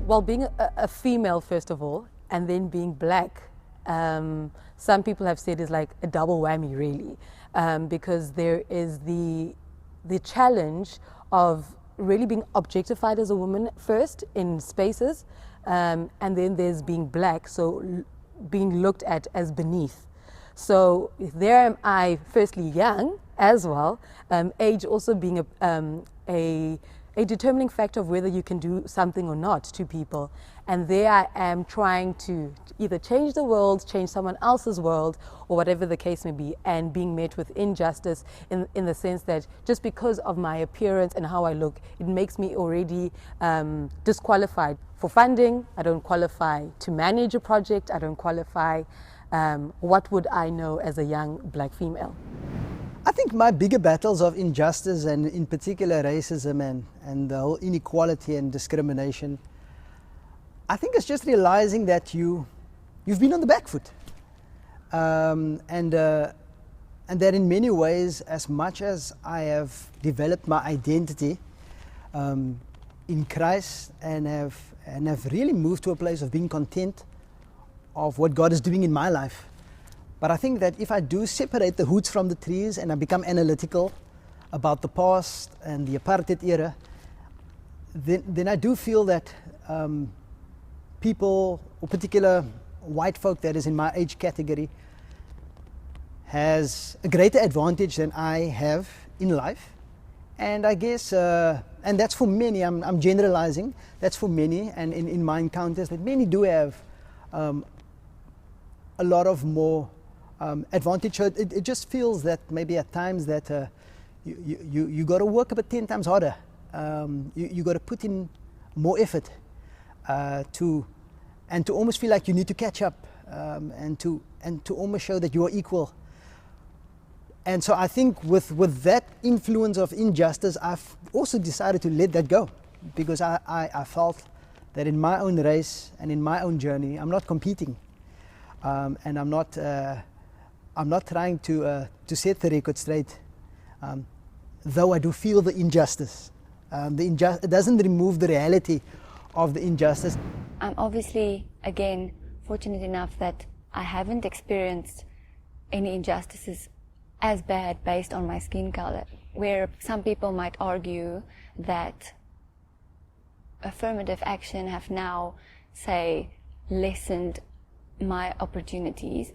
Well, being a female, first of all, and then being black, some people have said is like a double whammy, really, because there is the challenge of really being objectified as a woman first in spaces, and then there's being black, so being looked at as beneath. So there am I, firstly young as well, age also being a determining factor of whether you can do something or not to people. And there I am trying to either change the world, change someone else's world, or whatever the case may be, and being met with injustice in the sense that just because of my appearance and how I look, it makes me already disqualified for funding. I don't qualify to manage a project. I don't qualify. What would I know as a young black female? I think my bigger battles of injustice, and in particular racism and the whole inequality and discrimination, I think it's just realizing that you've been on the back foot. And that in many ways, as much as I have developed my identity in Christ and have really moved to a place of being content of what God is doing in my life. But I think that if I do separate the woods from the trees and I become analytical about the past and the apartheid era, then I do feel that people, or particular white folk that is in my age category, has a greater advantage than I have in life. And I guess, and that's for many, I'm generalizing, that's for many, and in my encounters, that many do have a lot of more advantage. It just feels that maybe at times that you got to work about 10 times harder. You got to put in more effort to almost feel like you need to catch up, and to almost show that you are equal. And so I think with that influence of injustice, I've also decided to let that go, because I felt that in my own race and in my own journey, I'm not competing. And I'm not trying to set the record straight, though I do feel the injustice. It doesn't remove the reality of the injustice. I'm obviously, again, fortunate enough that I haven't experienced any injustices as bad based on my skin color, where some people might argue that affirmative action have now, say, lessened my opportunities.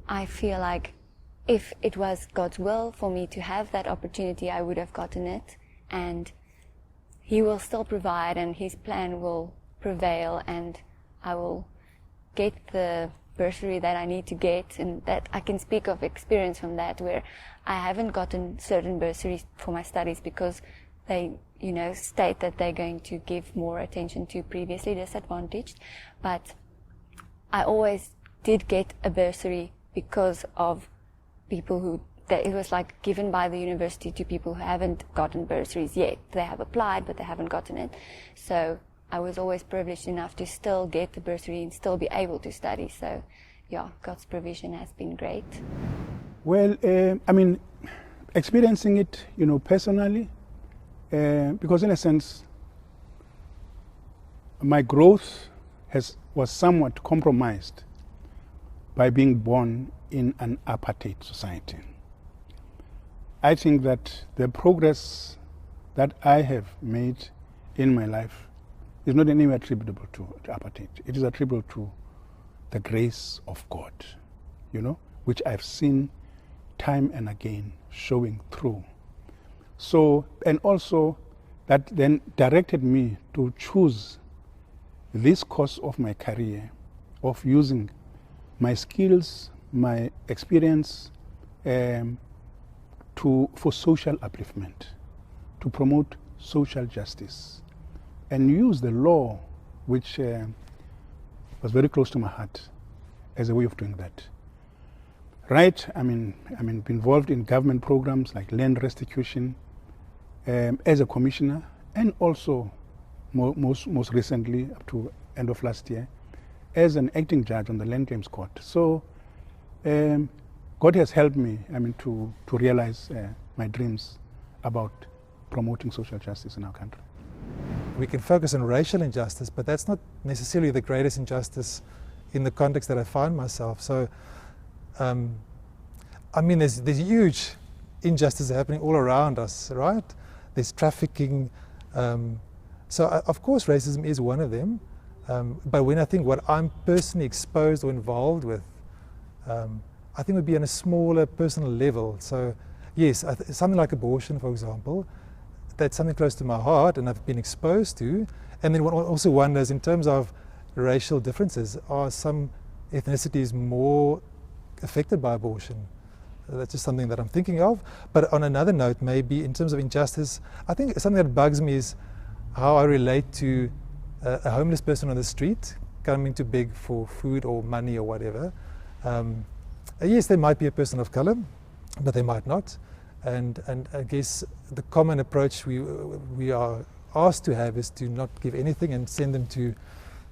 I feel like if it was God's will for me to have that opportunity, I would have gotten it, and He will still provide, and His plan will prevail, and I will get the bursary that I need to get. And that I can speak of experience from that, where I haven't gotten certain bursaries for my studies because they, state that they're going to give more attention to previously disadvantaged, but I always did get a bursary because of people that it was like given by the university to people who haven't gotten bursaries yet. They have applied, but they haven't gotten it. So I was always privileged enough to still get the bursary and still be able to study. So yeah, God's provision has been great. Well, experiencing it, personally, because in a sense, my growth was somewhat compromised by being born in an apartheid society. I think that the progress that I have made in my life is not in any way attributable to apartheid. It is attributable to the grace of God, which I've seen time and again showing through. So, and also that then directed me to choose this course of my career, of using my skills, my experience for social upliftment, to promote social justice, and use the law, which was very close to my heart, as a way of doing that. Right, been involved in government programs like land restitution as a commissioner, and also most recently, up to end of last year, as an acting judge on the Land Claims Court. So God has helped me, to realize my dreams about promoting social justice in our country. we can focus on racial injustice, but that's not necessarily the greatest injustice in the context that I find myself. So, I mean, there's huge injustice happening all around us, right? There's trafficking. Of course, racism is one of them. But when I think what I'm personally exposed or involved with, I think would be on a smaller personal level. So, yes, something like abortion, for example, that's something close to my heart and I've been exposed to. And then one also wonders, in terms of racial differences, are some ethnicities more affected by abortion? That's just something that I'm thinking of. But on another note, maybe in terms of injustice, I think something that bugs me is how I relate to a homeless person on the street coming to beg for food or money or whatever. Yes, they might be a person of color, but they might not. And I guess the common approach we are asked to have is to not give anything and send them to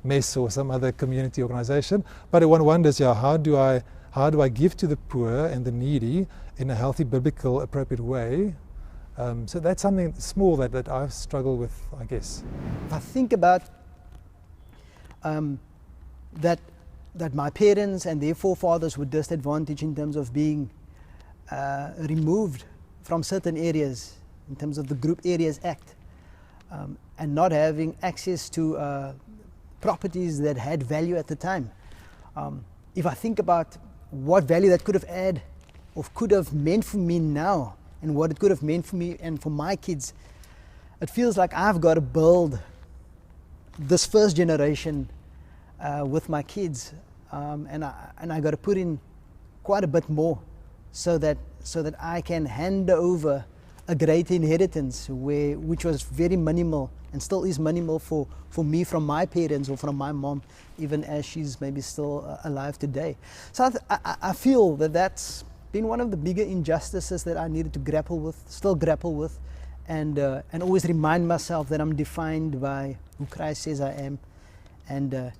MESS or some other community organization. But one wonders, how do I give to the poor and the needy in a healthy, biblical, appropriate way? So that's something small that I've struggled with, I guess. If I think about that my parents and their forefathers were disadvantaged in terms of being removed from certain areas, in terms of the Group Areas Act, and not having access to properties that had value at the time. If I think about what value that could have had or could have meant for me now, and what it could have meant for me and for my kids, it feels like I've got to build this first generation with my kids, and I got to put in quite a bit more so that I can hand over a great inheritance which was very minimal and still is minimal for me from my parents or from my mom, even as she's maybe still alive today. So I feel that that's been one of the bigger injustices that I needed to still grapple with, and always remind myself that I'm defined by who Christ says I am, and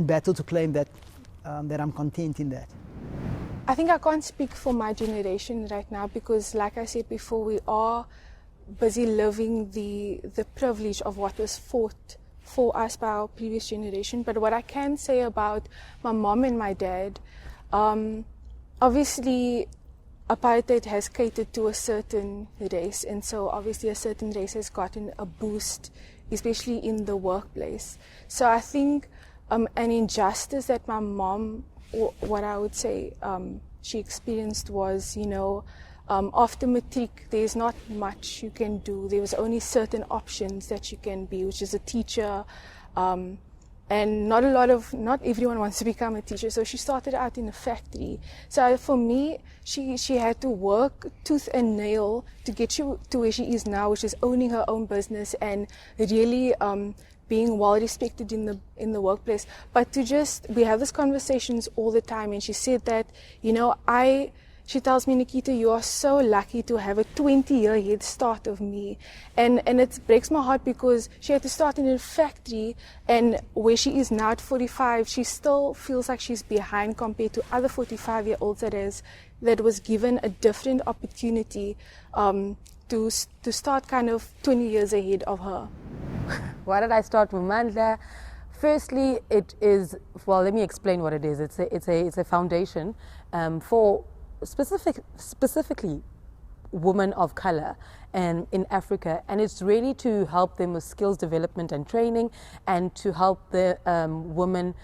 battle to claim that I'm content in that. I think I can't speak for my generation right now because, like I said before, we are busy living the privilege of what was fought for us by our previous generation. But what I can say about my mom and my dad, obviously apartheid has catered to a certain race, and so obviously a certain race has gotten a boost, especially in the workplace. So I think an injustice that my mom, what I would say she experienced was, after matric, there's not much you can do. There was only certain options that you can be, which is a teacher, and not everyone wants to become a teacher. So she started out in a factory. So for me, she had to work tooth and nail to get to where she is now, which is owning her own business and really being well respected in the workplace. But we have these conversations all the time, and she said that, she tells me, Nikita, you are so lucky to have a 20-year head start of me. And it breaks my heart because she had to start in a factory, and where she is now at 45, she still feels like she's behind compared to other 45-year-olds that was given a different opportunity to start kind of 20 years ahead of her. Why did I start Vumandla? Firstly, it is, let me explain what it is. It's a foundation for specifically women of color and in Africa, and it's really to help them with skills development and training, and to help the women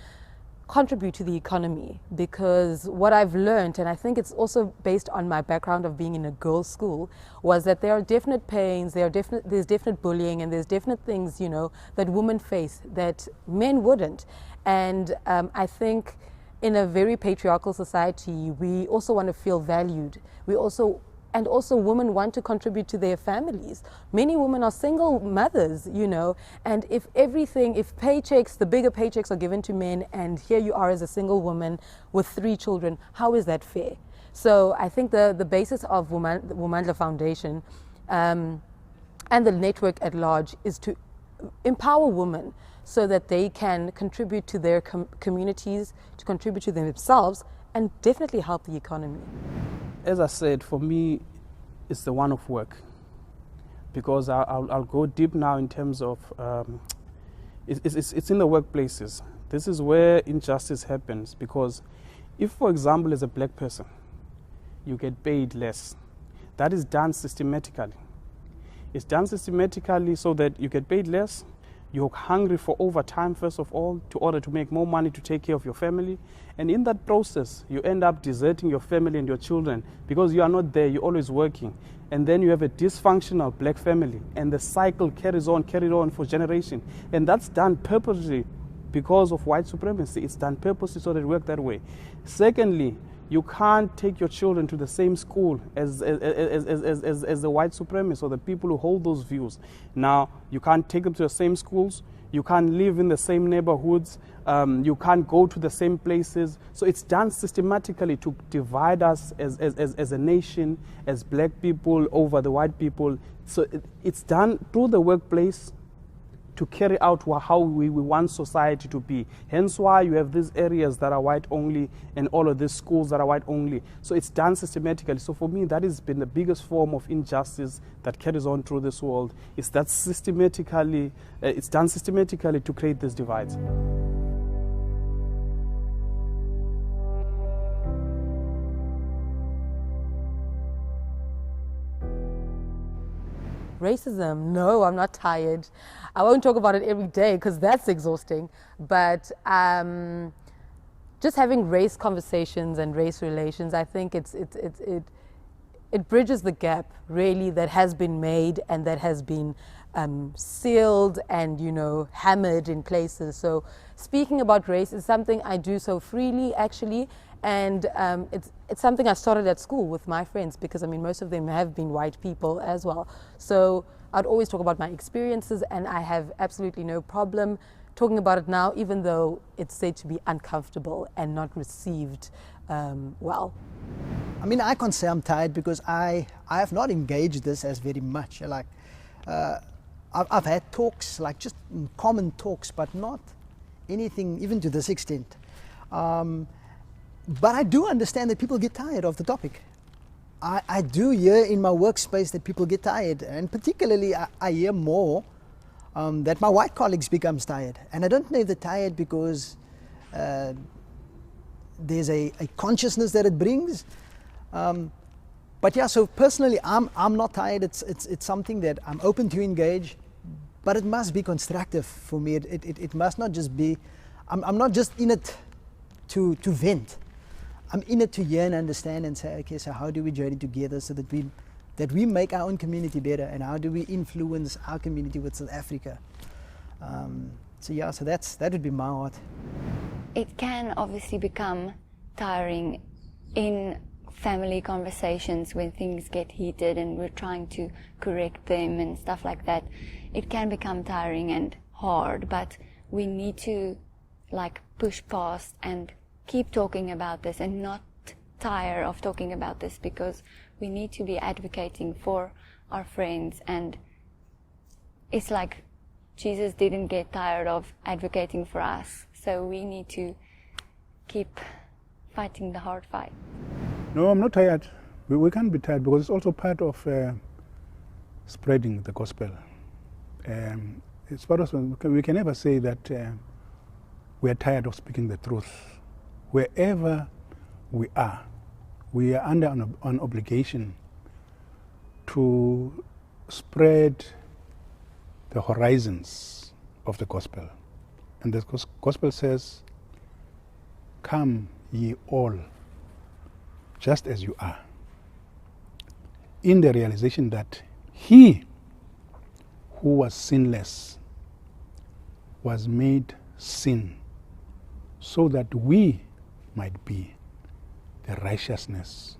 contribute to the economy. Because what I've learned, and I think it's also based on my background of being in a girls' school, was that there are definite pains, there's definite bullying, and there's definite things, that women face that men wouldn't. And I think in a very patriarchal society, we also want to feel valued. And also women want to contribute to their families. Many women are single mothers, and if the bigger paychecks are given to men, and here you are as a single woman with 3 children, how is that fair? So I think the basis of Vumandla Foundation and the network at large is to empower women so that they can contribute to their communities, to contribute to themselves, and definitely help the economy. As I said, for me, it's the one-off work. because I'll go deep now in terms of it's in the workplaces. This is where injustice happens, because if, for example, as a black person, you get paid less, that is done systematically. It's done systematically so that you get paid less. You're hungry for overtime, first of all, in order to make more money to take care of your family. And in that process, you end up deserting your family and your children because you are not there, you're always working. And then you have a dysfunctional black family, and the cycle carried on for generations. And that's done purposely because of white supremacy. It's done purposely so that it works that way. Secondly, you can't take your children to the same school as the white supremacists or the people who hold those views. Now, you can't take them to the same schools. You can't live in the same neighborhoods. You can't go to the same places. So it's done systematically to divide us as a nation, as black people over the white people. So it's done through the workplace to carry out how we want society to be. Hence why you have these areas that are white only and all of these schools that are white only. So it's done systematically. So for me, that has been the biggest form of injustice that carries on through this world. It's done systematically to create these divides. Racism, no, I'm not tired. I won't talk about it every day because that's exhausting. But just having race conversations and race relations, I think it bridges the gap really that has been made and that has been sealed and hammered in places. So speaking about race is something I do so freely actually. And it's something I started at school with my friends because, most of them have been white people as well. So I'd always talk about my experiences, and I have absolutely no problem talking about it now, even though it's said to be uncomfortable and not received well. I can't say I'm tired because I have not engaged this as very much. I've had talks, like just common talks, but not anything even to this extent. But I do understand that people get tired of the topic. I do hear in my workspace that people get tired, and particularly I hear more that my white colleagues becomes tired. And I don't know if they're tired because there's a consciousness that it brings. But yeah, so personally, I'm not tired. It's something that I'm open to engage, but it must be constructive for me. It must not just be, I'm not just in it to vent. I'm in it to hear and understand and say, okay, so how do we journey together so that we make our own community better, and how do we influence our community with South Africa? So that would be my heart. It can obviously become tiring in family conversations when things get heated and we're trying to correct them and stuff like that. It can become tiring and hard, but we need to push past and keep talking about this and not tire of talking about this, because we need to be advocating for our friends. And it's like Jesus didn't get tired of advocating for us, so we need to keep fighting the hard fight. No, I'm not tired. We can't be tired because it's also part of spreading the gospel. It's part of, we can never say that we are tired of speaking the truth. Wherever we are under an obligation to spread the horizons of the gospel. And the gospel says, "Come ye all, just as you are," in the realization that he who was sinless was made sin so that we might be the righteousness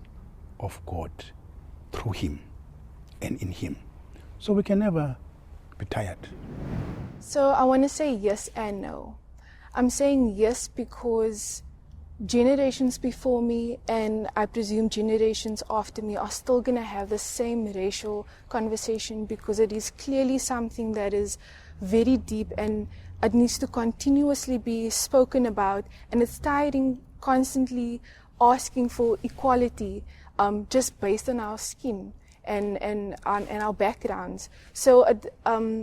of God through him and in him. So we can never be tired. So I want to say yes and no. I'm saying yes because generations before me, and I presume generations after me, are still going to have the same racial conversation, because it is clearly something that is very deep and it needs to continuously be spoken about, and it's tiring constantly asking for equality just based on our skin. and our backgrounds. So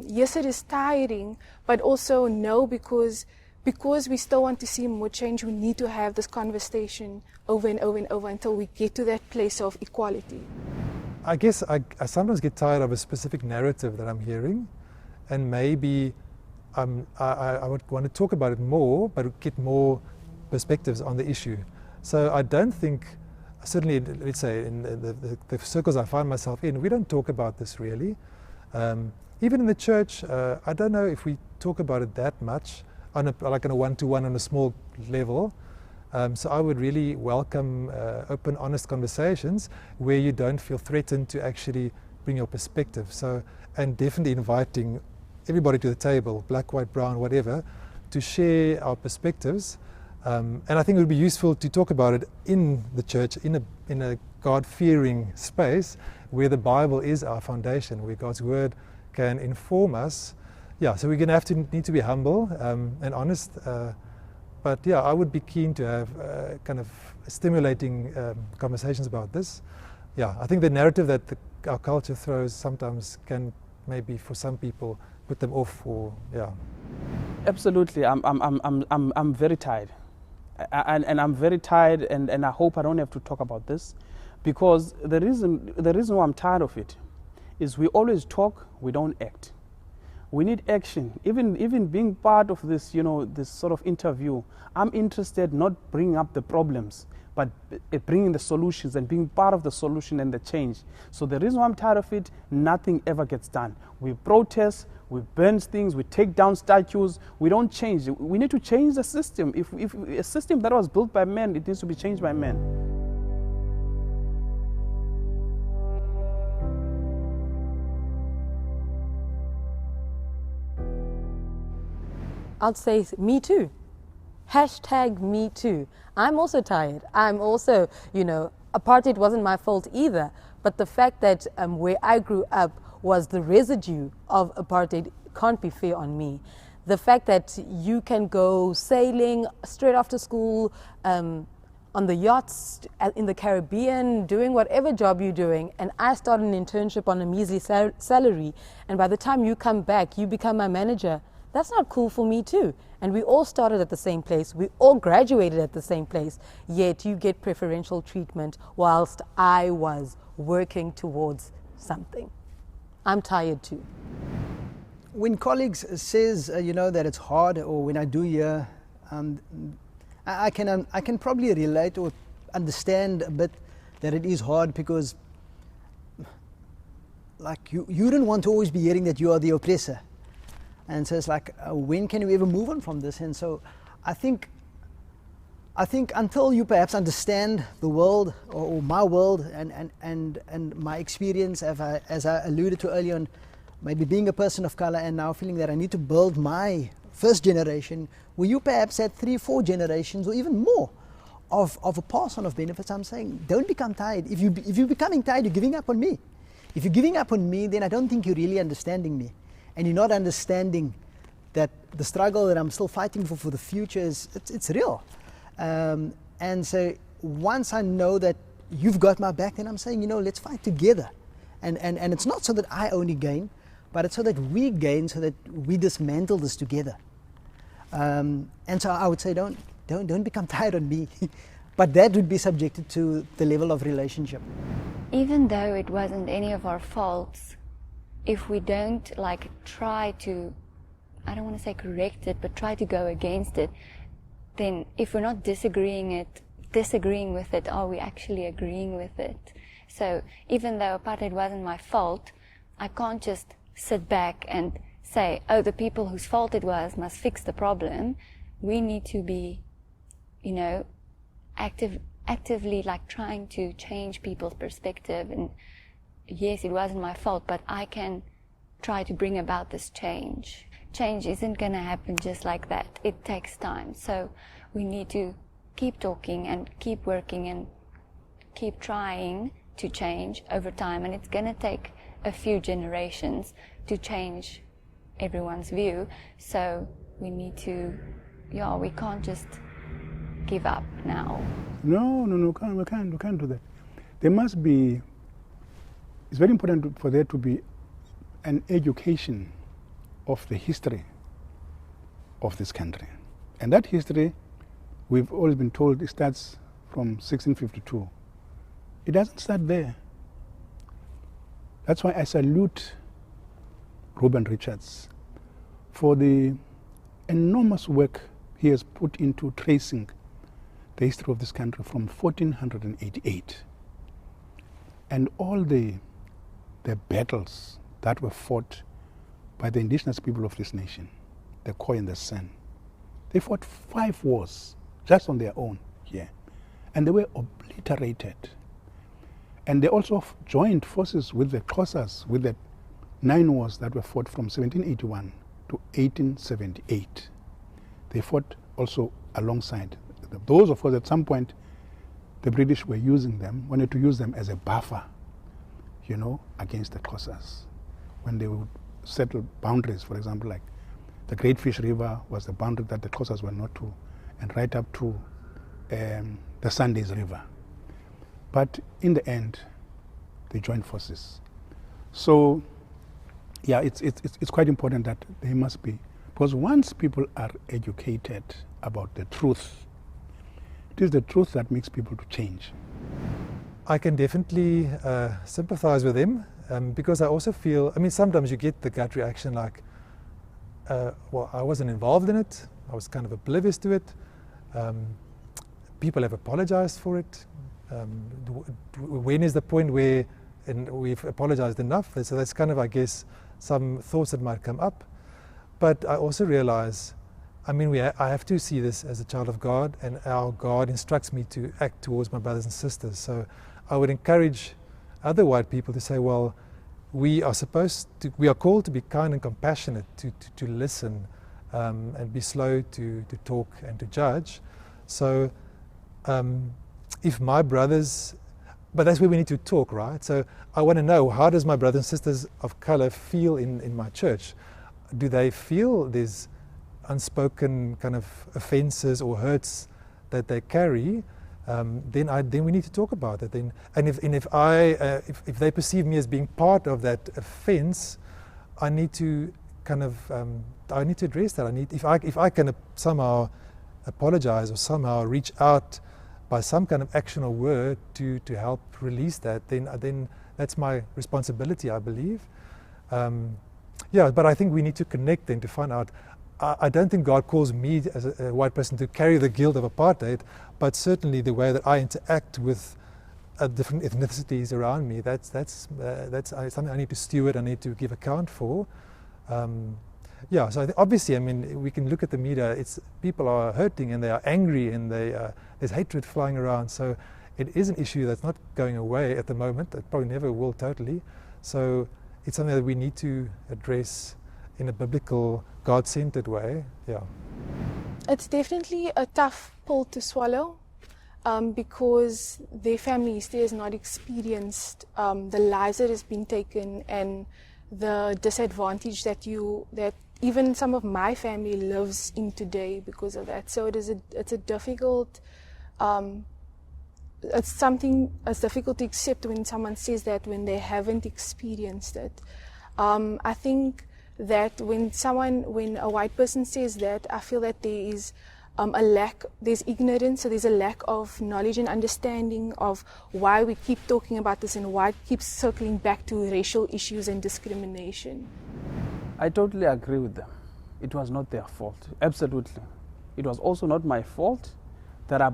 yes, it is tiring, but also no, because we still want to see more change, we need to have this conversation over and over and over until we get to that place of equality. I guess I sometimes get tired of a specific narrative that I'm hearing, and maybe I would want to talk about it more, but get more perspectives on the issue. So I don't think, certainly, let's say, in the circles I find myself in, we don't talk about this really. Even in the church, I don't know if we talk about it that much, on a one-to-one on a small level. So I would really welcome open, honest conversations where you don't feel threatened to actually bring your perspective. So, and definitely inviting everybody to the table, black, white, brown, whatever, to share our perspectives. And I think it would be useful to talk about it in the church, in a God-fearing space where the Bible is our foundation, where God's Word can inform us. Yeah, so we're going to need to be humble and honest. But yeah, I would be keen to have kind of stimulating conversations about this. Yeah, I think the narrative that our culture throws sometimes can maybe for some people put them off, or yeah. Absolutely, I'm very tired, and I'm very tired, and I hope I don't have to talk about this, because the reason why I'm tired of it is we always talk, we don't act. We need action. Even being part of this, this sort of interview, I'm interested not bringing up the problems, but bringing the solutions and being part of the solution and the change. So the reason why I'm tired of it, nothing ever gets done. We protest, we burn things, we take down statues, we don't change. We need to change the system. If a system that was built by men, it needs to be changed by men. I'll say me too. Hashtag me too. I'm also tired. I'm also, apartheid wasn't my fault either. But the fact that where I grew up was the residue of apartheid can't be fair on me. The fact that you can go sailing straight after school, on the yachts in the Caribbean, doing whatever job you're doing, and I start an internship on a measly salary, and by the time you come back, you become my manager. That's not cool for me too. And we all started at the same place. We all graduated at the same place. Yet you get preferential treatment whilst I was working towards something. I'm tired too. When colleagues says, that it's hard, or when I do hear, I can probably relate or understand a bit that it is hard, because like you don't want to always be hearing that you are the oppressor. And so it's like, when can we ever move on from this? And so I think until you perhaps understand the world, or my world, and my experience, as I alluded to earlier on, maybe being a person of color and now feeling that I need to build my first generation, where you perhaps had 3-4 generations or even more of a pass on of benefits, I'm saying, don't become tired. If you're becoming tired, you're giving up on me. If you're giving up on me, then I don't think you're really understanding me. And you're not understanding that the struggle that I'm still fighting for the future it's real. And so once I know that you've got my back, then I'm saying, let's fight together. And it's not so that I only gain, but it's so that we gain, so that we dismantle this together. And so I would say, don't become tired on me. But that would be subjected to the level of relationship. Even though it wasn't any of our faults, if we don't try to, I don't want to say correct it, but try to go against it, then if we're not disagreeing with it, are we actually agreeing with it? So even though apartheid wasn't my fault, I can't just sit back and say, oh, the people whose fault it was must fix the problem. We need to be, actively trying to change people's perspective. And yes, it wasn't my fault, but I can try to bring about this change. Change isn't going to happen just like that. It takes time. So we need to keep talking and keep working and keep trying to change over time. And it's going to take a few generations to change everyone's view. So we need to, we can't just give up now. No, we can't do that. There must be it's very important for there to be an education of the history of this country. And that history, we've always been told, it starts from 1652. It doesn't start there. That's why I salute Reuben Richards for the enormous work he has put into tracing the history of this country from 1488 and all the battles that were fought by the indigenous people of this nation, the Khoi and the San. They fought 5 wars just on their own here, and they were obliterated. And they also joined forces with the Xhosas, with the 9 wars that were fought from 1781 to 1878. They fought also alongside those. Of course, at some point, the British were using them, wanted to use them as a buffer, you know, against the Xhosas. When they would settle boundaries, for example, like the Great Fish River was the boundary that the Xhosas were not to, and right up to the Sundays River. But in the end, they joined forces. So, yeah, it's quite important that they must be, because once people are educated about the truth, it is the truth that makes people to change. I can definitely sympathize with them because I also feel, I mean, sometimes you get the gut reaction like, well, I wasn't involved in it, I was kind of oblivious to it. People have apologized for it. When is the point where we've apologized enough? So that's kind of, I guess, some thoughts that might come up. But I also realize, I mean, I have to see this as a child of God, and our God instructs me to act towards my brothers and sisters. So I would encourage other white people to say, well, we are called to be kind and compassionate, to listen and be slow to talk and to judge. So if my brothers, but that's where we need to talk, right? So I want to know, how does my brothers and sisters of color feel in my church? Do they feel there's unspoken kind of offenses or hurts that they carry? Then we need to talk about it. If they perceive me as being part of that offense, I need to kind of I need to address that. If I can somehow apologize or somehow reach out by some kind of action or word to help release that, then that's my responsibility, I believe. Yeah, but I think we need to connect then to find out. I don't think God calls me as a white person to carry the guilt of apartheid, but certainly the way that I interact with different ethnicities around me, that's something I need to steward, I need to give account for. Yeah, so obviously, I mean, we can look at the media, people are hurting and they are angry and there's hatred flying around. So it is an issue that's not going away at the moment. It probably never will totally. So it's something that we need to address in a biblical, God-centered way. Yeah. It's definitely a tough pill to swallow because their family history has not experienced the lives that has been taken and the disadvantage that even some of my family lives in today because of that. So it's a difficult, it's something that's difficult to accept when someone says that when they haven't experienced it. I think that when a white person says that, I feel that there is there's ignorance, so there's a lack of knowledge and understanding of why we keep talking about this and why it keeps circling back to racial issues and discrimination. I totally agree with them. It was not their fault, absolutely. It was also not my fault that I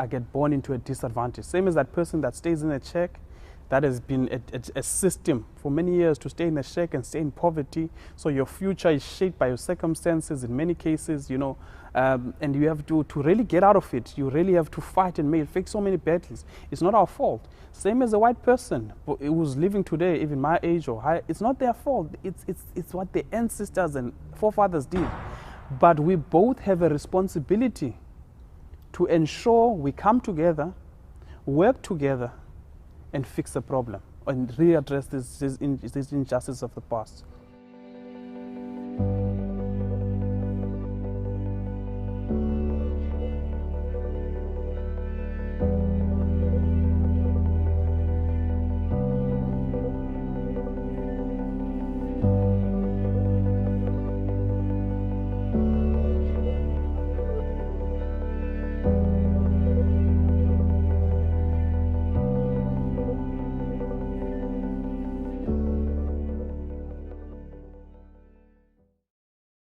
get born into a disadvantage. Same as that person that stays in a shack, that has been a system for many years to stay in a shack and stay in poverty. So your future is shaped by your circumstances in many cases, you know, and you have to really get out of it. You really have to fight and face so many battles. It's not our fault. Same as a white person who's living today, even my age or higher, it's not their fault. It's what their ancestors and forefathers did. But we both have a responsibility to ensure we come together, work together, and fix the problem and readdress this injustice of the past.